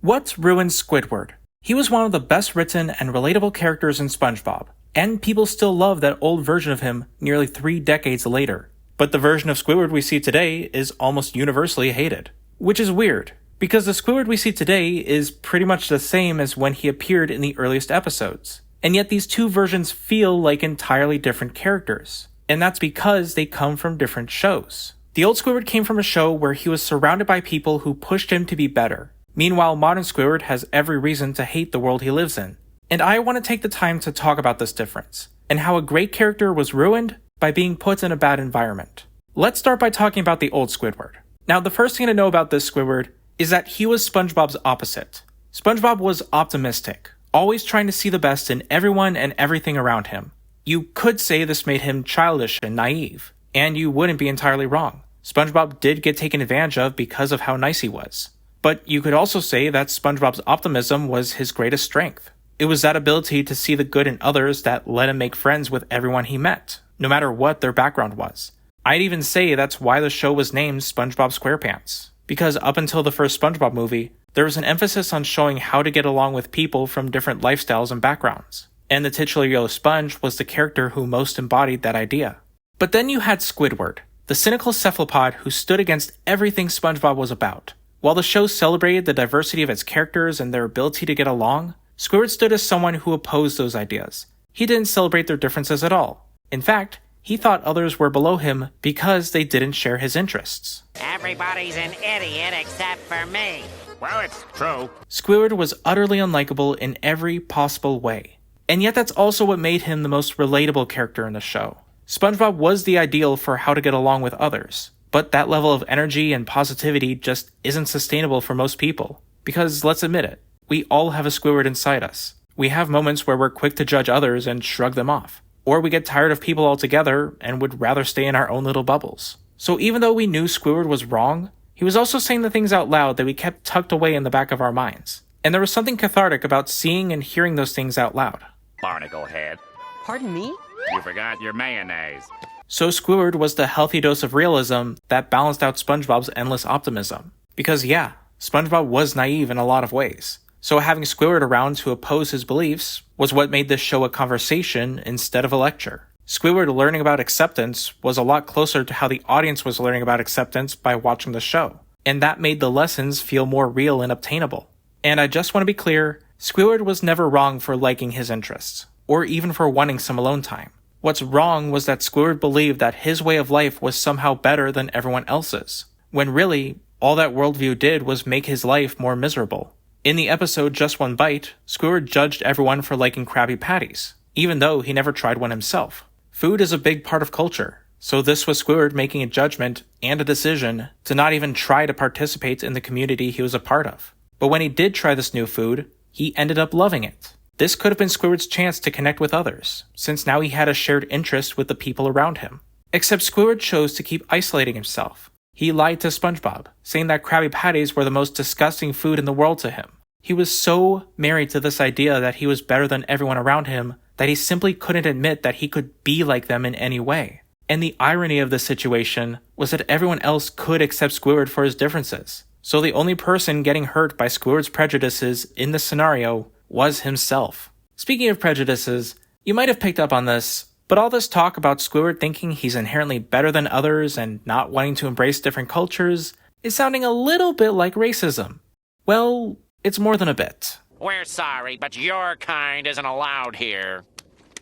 What ruined Squidward? He was one of the best written and relatable characters in SpongeBob, and people still love that old version of him nearly 3 decades later. But the version of Squidward we see today is almost universally hated. Which is weird, because the Squidward we see today is pretty much the same as when he appeared in the earliest episodes. And yet these two versions feel like entirely different characters. And that's because they come from different shows. The old Squidward came from a show where he was surrounded by people who pushed him to be better. Meanwhile, modern Squidward has every reason to hate the world he lives in. And I want to take the time to talk about this difference, and how a great character was ruined by being put in a bad environment. Let's start by talking about the old Squidward. Now, the first thing to know about this Squidward is that he was SpongeBob's opposite. SpongeBob was optimistic, always trying to see the best in everyone and everything around him. You could say this made him childish and naive, and you wouldn't be entirely wrong. SpongeBob did get taken advantage of because of how nice he was. But you could also say that SpongeBob's optimism was his greatest strength. It was that ability to see the good in others that let him make friends with everyone he met, no matter what their background was. I'd even say that's why the show was named SpongeBob SquarePants, because up until the first SpongeBob movie, there was an emphasis on showing how to get along with people from different lifestyles and backgrounds, and the titular yellow sponge was the character who most embodied that idea. But then you had Squidward, the cynical cephalopod who stood against everything SpongeBob was about. While the show celebrated the diversity of its characters and their ability to get along, Squidward stood as someone who opposed those ideas. He didn't celebrate their differences at all. In fact, he thought others were below him because they didn't share his interests. Everybody's an idiot except for me. Well, it's true. Squidward was utterly unlikable in every possible way. And yet that's also what made him the most relatable character in the show. SpongeBob was the ideal for how to get along with others. But that level of energy and positivity just isn't sustainable for most people. Because, let's admit it, we all have a Squidward inside us. We have moments where we're quick to judge others and shrug them off. Or we get tired of people altogether and would rather stay in our own little bubbles. So even though we knew Squidward was wrong, he was also saying the things out loud that we kept tucked away in the back of our minds. And there was something cathartic about seeing and hearing those things out loud. Barnacle head. Pardon me? You forgot your mayonnaise. So Squidward was the healthy dose of realism that balanced out SpongeBob's endless optimism. Because yeah, SpongeBob was naive in a lot of ways. So having Squidward around to oppose his beliefs was what made this show a conversation instead of a lecture. Squidward learning about acceptance was a lot closer to how the audience was learning about acceptance by watching the show. And that made the lessons feel more real and obtainable. And I just want to be clear, Squidward was never wrong for liking his interests, or even for wanting some alone time. What's wrong was that Squidward believed that his way of life was somehow better than everyone else's, when really, all that worldview did was make his life more miserable. In the episode Just One Bite, Squidward judged everyone for liking Krabby Patties, even though he never tried one himself. Food is a big part of culture, so this was Squidward making a judgment and a decision to not even try to participate in the community he was a part of. But when he did try this new food, he ended up loving it. This could have been Squidward's chance to connect with others, since now he had a shared interest with the people around him. Except Squidward chose to keep isolating himself. He lied to SpongeBob, saying that Krabby Patties were the most disgusting food in the world to him. He was so married to this idea that he was better than everyone around him that he simply couldn't admit that he could be like them in any way. And the irony of this situation was that everyone else could accept Squidward for his differences. So the only person getting hurt by Squidward's prejudices in this scenario was himself. Speaking of prejudices, you might have picked up on this, but all this talk about Squidward thinking he's inherently better than others and not wanting to embrace different cultures is sounding a little bit like racism. Well, it's more than a bit. We're sorry, but your kind isn't allowed here.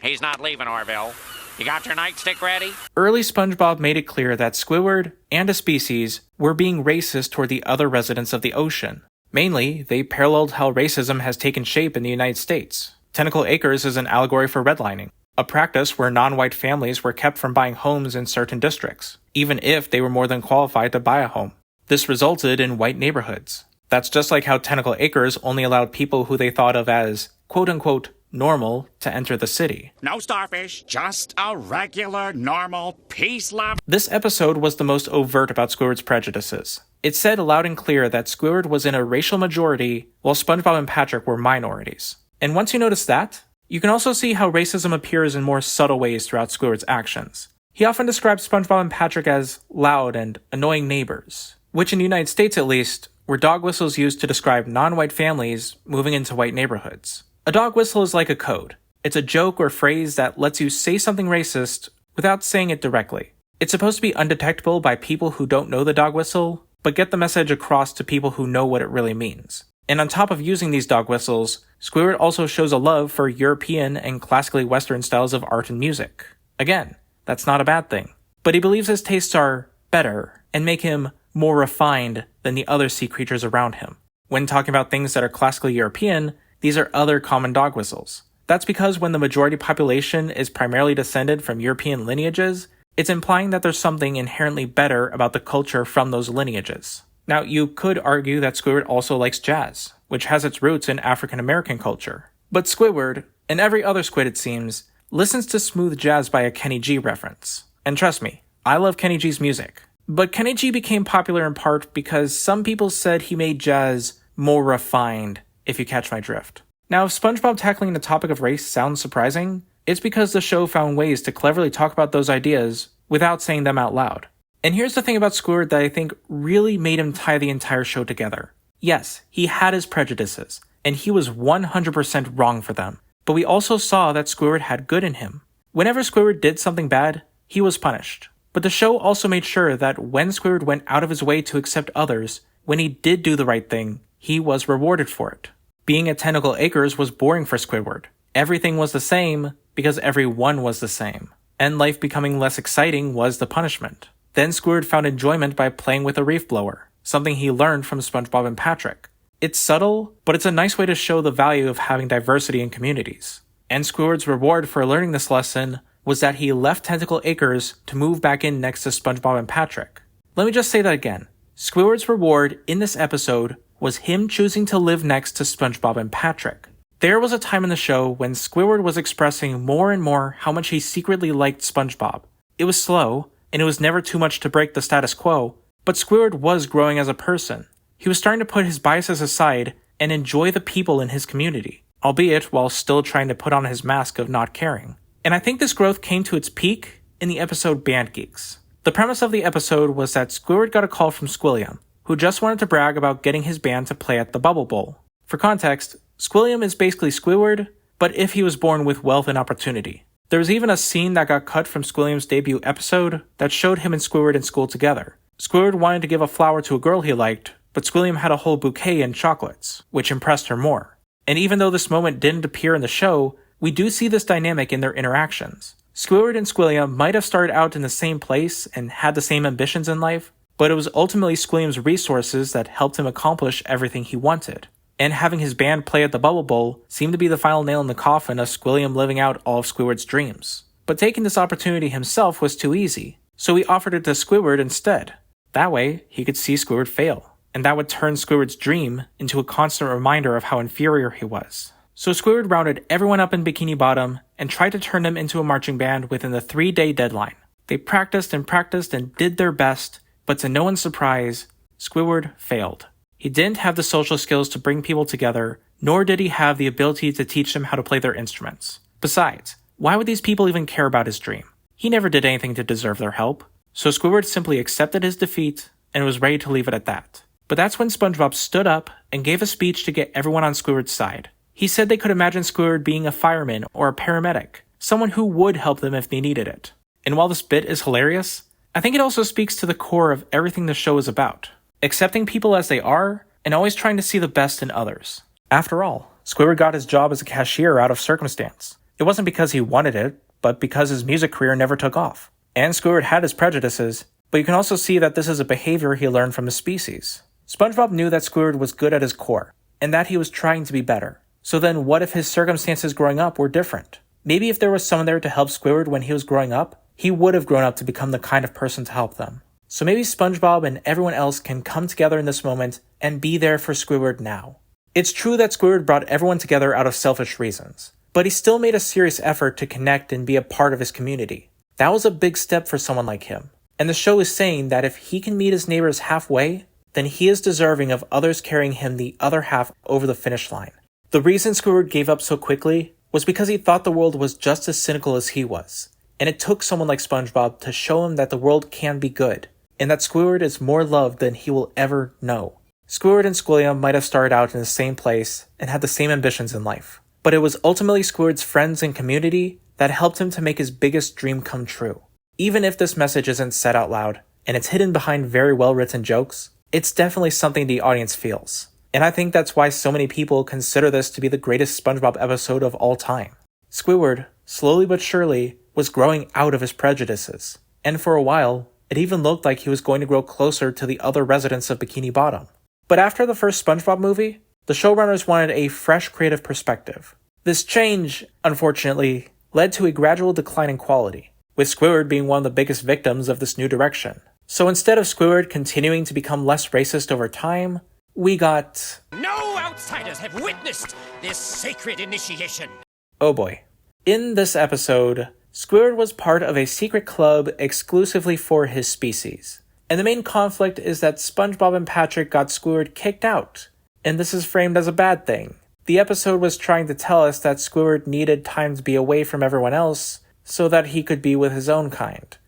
He's not leaving Orville. You got your nightstick ready? Early SpongeBob made it clear that Squidward and a species were being racist toward the other residents of the ocean. Mainly, they paralleled how racism has taken shape in the United States. Tentacle Acres is an allegory for redlining, a practice where non-white families were kept from buying homes in certain districts, even if they were more than qualified to buy a home. This resulted in white neighborhoods. That's just like how Tentacle Acres only allowed people who they thought of as, quote-unquote, normal to enter the city. No starfish, just a regular, normal, peace-loving. This episode was the most overt about Squidward's prejudices. It said loud and clear that Squidward was in a racial majority, while SpongeBob and Patrick were minorities. And once you notice that, you can also see how racism appears in more subtle ways throughout Squidward's actions. He often describes SpongeBob and Patrick as loud and annoying neighbors, which in the United States at least, were dog whistles used to describe non-white families moving into white neighborhoods. A dog whistle is like a code. It's a joke or phrase that lets you say something racist without saying it directly. It's supposed to be undetectable by people who don't know the dog whistle, but get the message across to people who know what it really means. And on top of using these dog whistles, Squidward also shows a love for European and classically Western styles of art and music. Again, that's not a bad thing. But he believes his tastes are better and make him more refined than the other sea creatures around him. When talking about things that are classically European, these are other common dog whistles. That's because when the majority population is primarily descended from European lineages, it's implying that there's something inherently better about the culture from those lineages. Now, you could argue that Squidward also likes jazz, which has its roots in African American culture. But Squidward, and every other squid it seems, listens to smooth jazz by a Kenny G reference. And trust me, I love Kenny G's music. But Kenny G became popular in part because some people said he made jazz more refined, if you catch my drift. Now, if SpongeBob tackling the topic of race sounds surprising, it's because the show found ways to cleverly talk about those ideas without saying them out loud. And here's the thing about Squidward that I think really made him tie the entire show together. Yes, he had his prejudices, and he was 100% wrong for them. But we also saw that Squidward had good in him. Whenever Squidward did something bad, he was punished. But the show also made sure that when Squidward went out of his way to accept others, when he did do the right thing, he was rewarded for it. Being at Tentacle Acres was boring for Squidward. Everything was the same because everyone was the same. And life becoming less exciting was the punishment. Then Squidward found enjoyment by playing with a reef blower, something he learned from SpongeBob and Patrick. It's subtle, but it's a nice way to show the value of having diversity in communities. And Squidward's reward for learning this lesson was that he left Tentacle Acres to move back in next to SpongeBob and Patrick. Let me just say that again. Squidward's reward in this episode was him choosing to live next to SpongeBob and Patrick. There was a time in the show when Squidward was expressing more and more how much he secretly liked SpongeBob. It was slow, and it was never too much to break the status quo, but Squidward was growing as a person. He was starting to put his biases aside and enjoy the people in his community, albeit while still trying to put on his mask of not caring. And I think this growth came to its peak in the episode Band Geeks. The premise of the episode was that Squidward got a call from Squilliam, who just wanted to brag about getting his band to play at the Bubble Bowl. For context, Squilliam is basically Squidward, but if he was born with wealth and opportunity. There was even a scene that got cut from Squilliam's debut episode that showed him and Squidward in school together. Squidward wanted to give a flower to a girl he liked, but Squilliam had a whole bouquet and chocolates, which impressed her more. And even though this moment didn't appear in the show, we do see this dynamic in their interactions. Squidward and Squilliam might have started out in the same place and had the same ambitions in life, but it was ultimately Squilliam's resources that helped him accomplish everything he wanted. And having his band play at the Bubble Bowl seemed to be the final nail in the coffin of Squilliam living out all of Squidward's dreams. But taking this opportunity himself was too easy, so he offered it to Squidward instead. That way, he could see Squidward fail, and that would turn Squidward's dream into a constant reminder of how inferior he was. So Squidward rounded everyone up in Bikini Bottom and tried to turn them into a marching band within the 3-day deadline. They practiced and did their best, but to no one's surprise, Squidward failed. He didn't have the social skills to bring people together, nor did he have the ability to teach them how to play their instruments. Besides, why would these people even care about his dream? He never did anything to deserve their help. So Squidward simply accepted his defeat and was ready to leave it at that. But that's when SpongeBob stood up and gave a speech to get everyone on Squidward's side. He said they could imagine Squidward being a fireman or a paramedic, someone who would help them if they needed it. And while this bit is hilarious, I think it also speaks to the core of everything the show is about. Accepting people as they are, and always trying to see the best in others. After all, Squidward got his job as a cashier out of circumstance. It wasn't because he wanted it, but because his music career never took off. And Squidward had his prejudices, but you can also see that this is a behavior he learned from his species. SpongeBob knew that Squidward was good at his core, and that he was trying to be better. So then what if his circumstances growing up were different? Maybe if there was someone there to help Squidward when he was growing up, he would have grown up to become the kind of person to help them. So maybe SpongeBob and everyone else can come together in this moment and be there for Squidward now. It's true that Squidward brought everyone together out of selfish reasons, but he still made a serious effort to connect and be a part of his community. That was a big step for someone like him. And the show is saying that if he can meet his neighbors halfway, then he is deserving of others carrying him the other half over the finish line. The reason Squidward gave up so quickly was because he thought the world was just as cynical as he was. And it took someone like SpongeBob to show him that the world can be good, and that Squidward is more loved than he will ever know. Squidward and Squilliam might have started out in the same place and had the same ambitions in life, but it was ultimately Squidward's friends and community that helped him to make his biggest dream come true. Even if this message isn't said out loud, and it's hidden behind very well-written jokes, it's definitely something the audience feels. And I think that's why so many people consider this to be the greatest SpongeBob episode of all time. Squidward, slowly but surely, was growing out of his prejudices, and for a while, it even looked like he was going to grow closer to the other residents of Bikini Bottom. But after the first SpongeBob movie, the showrunners wanted a fresh creative perspective. This change, unfortunately, led to a gradual decline in quality, with Squidward being one of the biggest victims of this new direction. So instead of Squidward continuing to become less racist over time, we got... No outsiders have witnessed this sacred initiation. Oh boy. In this episode, Squidward was part of a secret club exclusively for his species. And the main conflict is that SpongeBob and Patrick got Squidward kicked out, and this is framed as a bad thing. The episode was trying to tell us that Squidward needed time to be away from everyone else so that he could be with his own kind.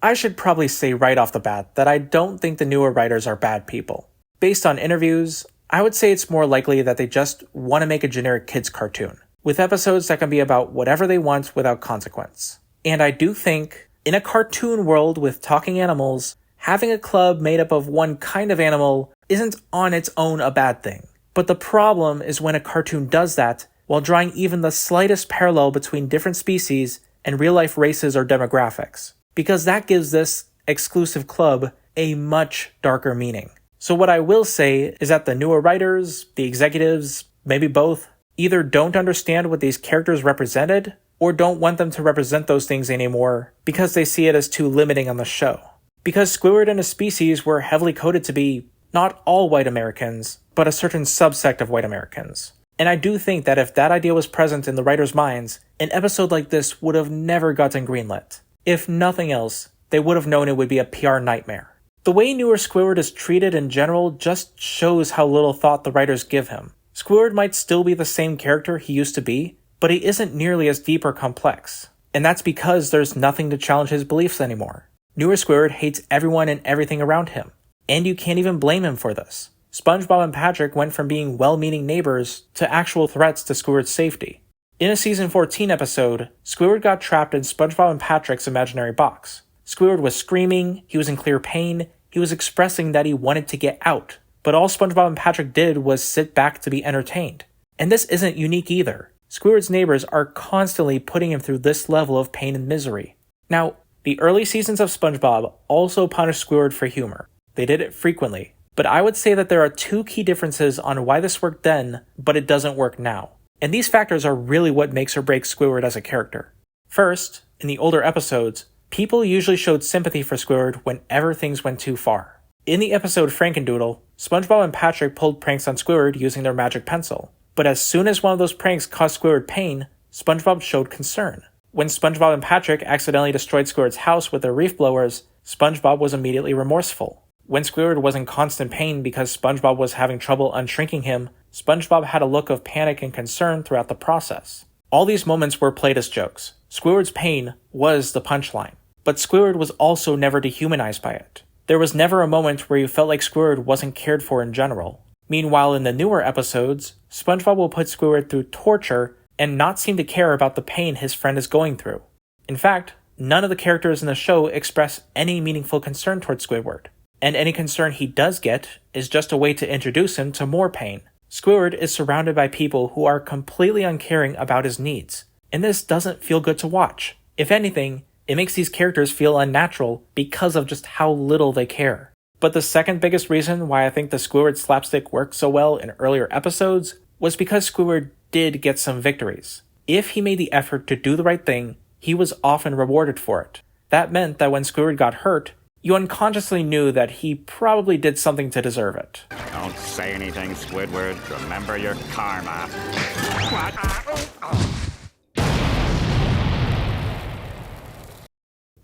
I should probably say right off the bat that I don't think the newer writers are bad people. Based on interviews, I would say it's more likely that they just want to make a generic kids cartoon, with episodes that can be about whatever they want without consequence. And I do think, in a cartoon world with talking animals, having a club made up of one kind of animal isn't on its own a bad thing. But the problem is when a cartoon does that while drawing even the slightest parallel between different species and real-life races or demographics, because that gives this exclusive club a much darker meaning. So what I will say is that the newer writers, the executives, maybe both, either don't understand what these characters represented, or don't want them to represent those things anymore because they see it as too limiting on the show. Because Squidward and his species were heavily coded to be not all white Americans, but a certain subsect of white Americans. And I do think that if that idea was present in the writers' minds, an episode like this would have never gotten greenlit. If nothing else, they would have known it would be a PR nightmare. The way newer Squidward is treated in general just shows how little thought the writers give him. Squidward might still be the same character he used to be, but he isn't nearly as deep or complex. And that's because there's nothing to challenge his beliefs anymore. Newer Squidward hates everyone and everything around him. And you can't even blame him for this. SpongeBob and Patrick went from being well-meaning neighbors to actual threats to Squidward's safety. In a season 14 episode, Squidward got trapped in SpongeBob and Patrick's imaginary box. Squidward was screaming, he was in clear pain, he was expressing that he wanted to get out. But all SpongeBob and Patrick did was sit back to be entertained. And this isn't unique either. Squidward's neighbors are constantly putting him through this level of pain and misery. Now, the early seasons of SpongeBob also punished Squidward for humor. They did it frequently. But I would say that there are two key differences on why this worked then, but it doesn't work now. And these factors are really what makes or breaks Squidward as a character. First, in the older episodes, people usually showed sympathy for Squidward whenever things went too far. In the episode Frankendoodle, SpongeBob and Patrick pulled pranks on Squidward using their magic pencil. But as soon as one of those pranks caused Squidward pain, SpongeBob showed concern. When SpongeBob and Patrick accidentally destroyed Squidward's house with their reef blowers, SpongeBob was immediately remorseful. When Squidward was in constant pain because SpongeBob was having trouble unshrinking him, SpongeBob had a look of panic and concern throughout the process. All these moments were played as jokes. Squidward's pain was the punchline, but Squidward was also never dehumanized by it. There was never a moment where you felt like Squidward wasn't cared for in general. Meanwhile, in the newer episodes, SpongeBob will put Squidward through torture and not seem to care about the pain his friend is going through. In fact, none of the characters in the show express any meaningful concern towards Squidward. And any concern he does get is just a way to introduce him to more pain. Squidward is surrounded by people who are completely uncaring about his needs, and this doesn't feel good to watch. If anything, it makes these characters feel unnatural because of just how little they care. But the second biggest reason why I think the Squidward slapstick worked so well in earlier episodes was because Squidward did get some victories. If he made the effort to do the right thing, he was often rewarded for it. That meant that when Squidward got hurt, you unconsciously knew that he probably did something to deserve it. Don't say anything, Squidward. Remember your karma.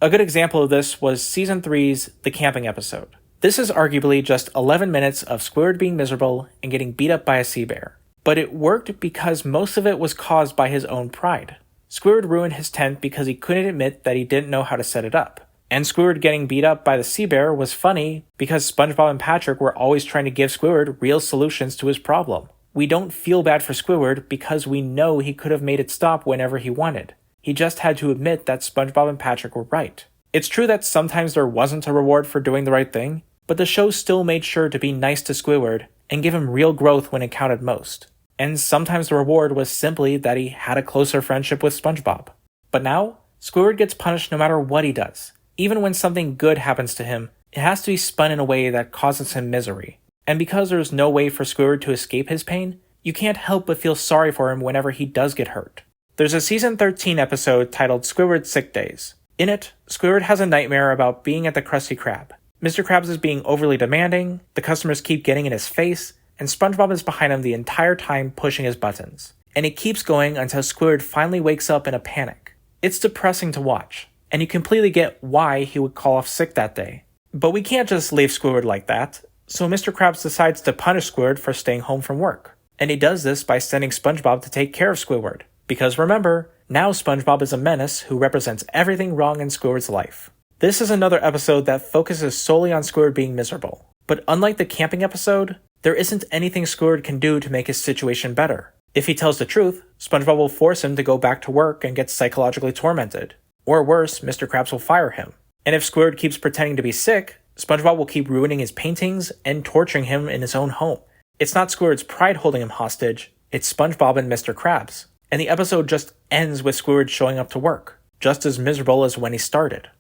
A good example of this was Season 3's The Camping episode. This is arguably just 11 minutes of Squidward being miserable and getting beat up by a sea bear. But it worked because most of it was caused by his own pride. Squidward ruined his tent because he couldn't admit that he didn't know how to set it up. And Squidward getting beat up by the sea bear was funny because SpongeBob and Patrick were always trying to give Squidward real solutions to his problem. We don't feel bad for Squidward because we know he could have made it stop whenever he wanted. He just had to admit that SpongeBob and Patrick were right. It's true that sometimes there wasn't a reward for doing the right thing, but the show still made sure to be nice to Squidward and give him real growth when it counted most. And sometimes the reward was simply that he had a closer friendship with SpongeBob. But now, Squidward gets punished no matter what he does. Even when something good happens to him, it has to be spun in a way that causes him misery. And because there's no way for Squidward to escape his pain, you can't help but feel sorry for him whenever he does get hurt. There's a season 13 episode titled Squidward's Sick Days. In it, Squidward has a nightmare about being at the Krusty Krab. Mr. Krabs is being overly demanding, the customers keep getting in his face, and SpongeBob is behind him the entire time pushing his buttons. And it keeps going until Squidward finally wakes up in a panic. It's depressing to watch, and you completely get why he would call off sick that day. But we can't just leave Squidward like that, so Mr. Krabs decides to punish Squidward for staying home from work. And he does this by sending SpongeBob to take care of Squidward. Because remember, now SpongeBob is a menace who represents everything wrong in Squidward's life. This is another episode that focuses solely on Squidward being miserable. But unlike the camping episode, there isn't anything Squidward can do to make his situation better. If he tells the truth, SpongeBob will force him to go back to work and get psychologically tormented. Or worse, Mr. Krabs will fire him. And if Squidward keeps pretending to be sick, SpongeBob will keep ruining his paintings and torturing him in his own home. It's not Squidward's pride holding him hostage, it's SpongeBob and Mr. Krabs. And the episode just ends with Squidward showing up to work, just as miserable as when he started.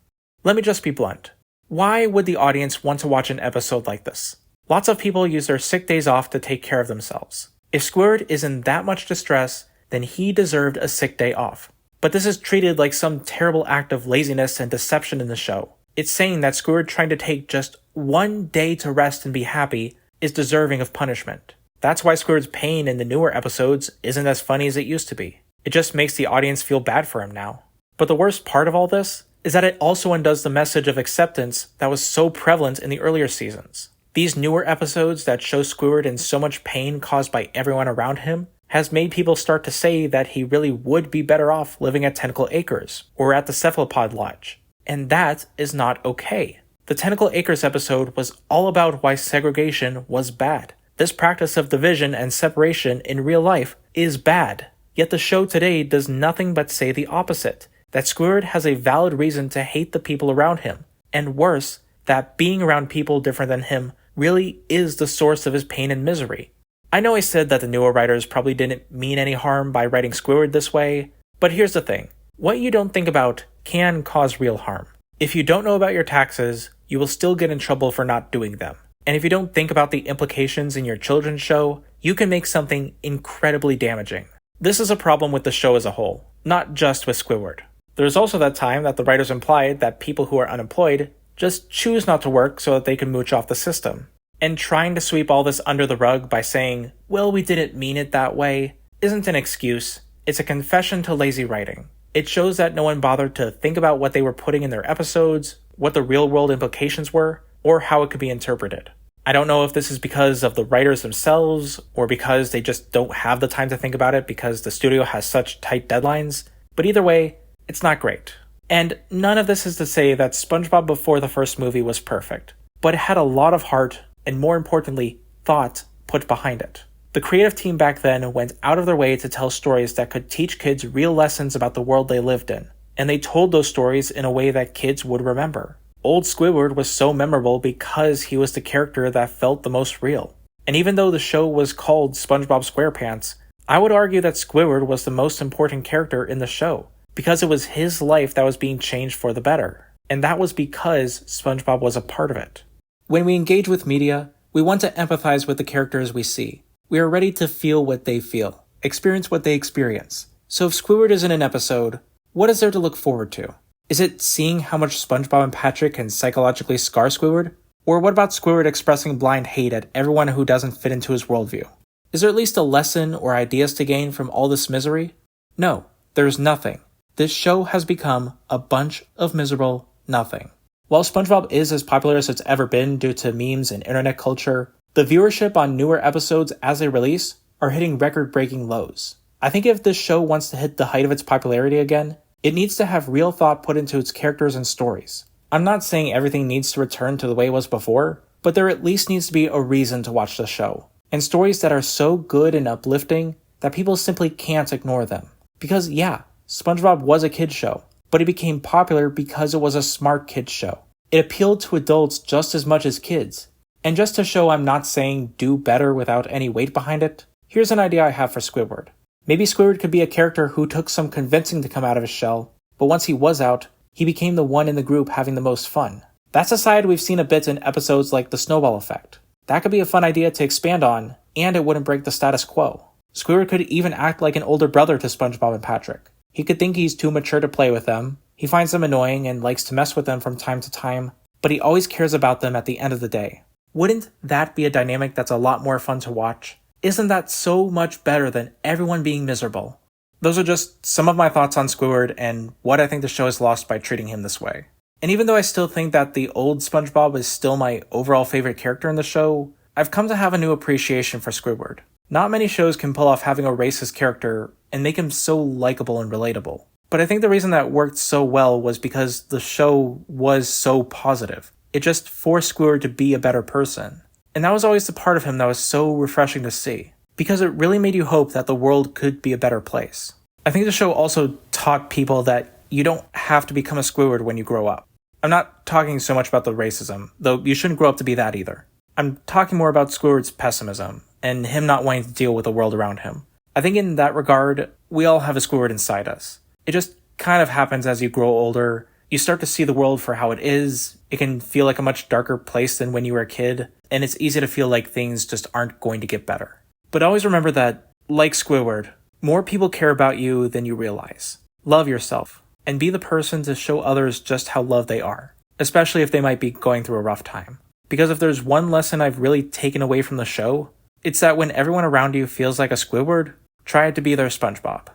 Let me just be blunt. Why would the audience want to watch an episode like this? Lots of people use their sick days off to take care of themselves. If Squidward is in that much distress, then he deserved a sick day off. But this is treated like some terrible act of laziness and deception in the show. It's saying that Squidward trying to take just one day to rest and be happy is deserving of punishment. That's why Squidward's pain in the newer episodes isn't as funny as it used to be. It just makes the audience feel bad for him now. But the worst part of all this is that it also undoes the message of acceptance that was so prevalent in the earlier seasons. These newer episodes that show Squidward in so much pain caused by everyone around him has made people start to say that he really would be better off living at Tentacle Acres or at the Cephalopod Lodge. And that is not okay. The Tentacle Acres episode was all about why segregation was bad. This practice of division and separation in real life is bad. Yet the show today does nothing but say the opposite, that Squidward has a valid reason to hate the people around him. And worse, that being around people different than him really is the source of his pain and misery. I know I said that the newer writers probably didn't mean any harm by writing Squidward this way, but here's the thing. What you don't think about can cause real harm. If you don't know about your taxes, you will still get in trouble for not doing them. And if you don't think about the implications in your children's show, you can make something incredibly damaging. This is a problem with the show as a whole, not just with Squidward. There's also that time that the writers implied that people who are unemployed just choose not to work so that they can mooch off the system. And trying to sweep all this under the rug by saying, well, we didn't mean it that way, isn't an excuse. It's a confession to lazy writing. It shows that no one bothered to think about what they were putting in their episodes, what the real-world implications were, or how it could be interpreted. I don't know if this is because of the writers themselves, or because they just don't have the time to think about it because the studio has such tight deadlines, but either way, it's not great. And none of this is to say that SpongeBob before the first movie was perfect, but it had a lot of heart, and more importantly, thought put behind it. The creative team back then went out of their way to tell stories that could teach kids real lessons about the world they lived in, and they told those stories in a way that kids would remember. Old Squidward was so memorable because he was the character that felt the most real. And even though the show was called SpongeBob SquarePants, I would argue that Squidward was the most important character in the show, because it was his life that was being changed for the better. And that was because SpongeBob was a part of it. When we engage with media, we want to empathize with the characters we see. We are ready to feel what they feel, experience what they experience. So if Squidward is in an episode, what is there to look forward to? Is it seeing how much SpongeBob and Patrick can psychologically scar Squidward? Or what about Squidward expressing blind hate at everyone who doesn't fit into his worldview? Is there at least a lesson or ideas to gain from all this misery? No, there's nothing. This show has become a bunch of miserable nothing. While SpongeBob is as popular as it's ever been due to memes and internet culture, the viewership on newer episodes as they release are hitting record-breaking lows. I think if this show wants to hit the height of its popularity again, it needs to have real thought put into its characters and stories. I'm not saying everything needs to return to the way it was before, but there at least needs to be a reason to watch the show, and stories that are so good and uplifting that people simply can't ignore them. Because yeah, SpongeBob was a kid's show, but it became popular because it was a smart kid's show. It appealed to adults just as much as kids. And just to show I'm not saying do better without any weight behind it, here's an idea I have for Squidward. Maybe Squidward could be a character who took some convincing to come out of his shell, but once he was out, he became the one in the group having the most fun. That's a side we've seen a bit in episodes like The Snowball Effect. That could be a fun idea to expand on, and it wouldn't break the status quo. Squidward could even act like an older brother to SpongeBob and Patrick. He could think he's too mature to play with them, he finds them annoying and likes to mess with them from time to time, but he always cares about them at the end of the day. Wouldn't that be a dynamic that's a lot more fun to watch? Isn't that so much better than everyone being miserable? Those are just some of my thoughts on Squidward and what I think the show has lost by treating him this way. And even though I still think that the old SpongeBob is still my overall favorite character in the show, I've come to have a new appreciation for Squidward. Not many shows can pull off having a racist character and make him so likable and relatable. But I think the reason that worked so well was because the show was so positive. It just forced Squidward to be a better person. And that was always the part of him that was so refreshing to see, because it really made you hope that the world could be a better place. I think the show also taught people that you don't have to become a Squidward when you grow up. I'm not talking so much about the racism, though you shouldn't grow up to be that either. I'm talking more about Squidward's pessimism, and him not wanting to deal with the world around him. I think in that regard, we all have a Squidward inside us. It just kind of happens as you grow older. You start to see the world for how it is. It can feel like a much darker place than when you were a kid, and it's easy to feel like things just aren't going to get better. But always remember that, like Squidward, more people care about you than you realize. Love yourself, and be the person to show others just how loved they are, especially if they might be going through a rough time. Because if there's one lesson I've really taken away from the show, it's that when everyone around you feels like a Squidward, try to be their SpongeBob.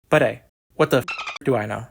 But hey, what the f do I know?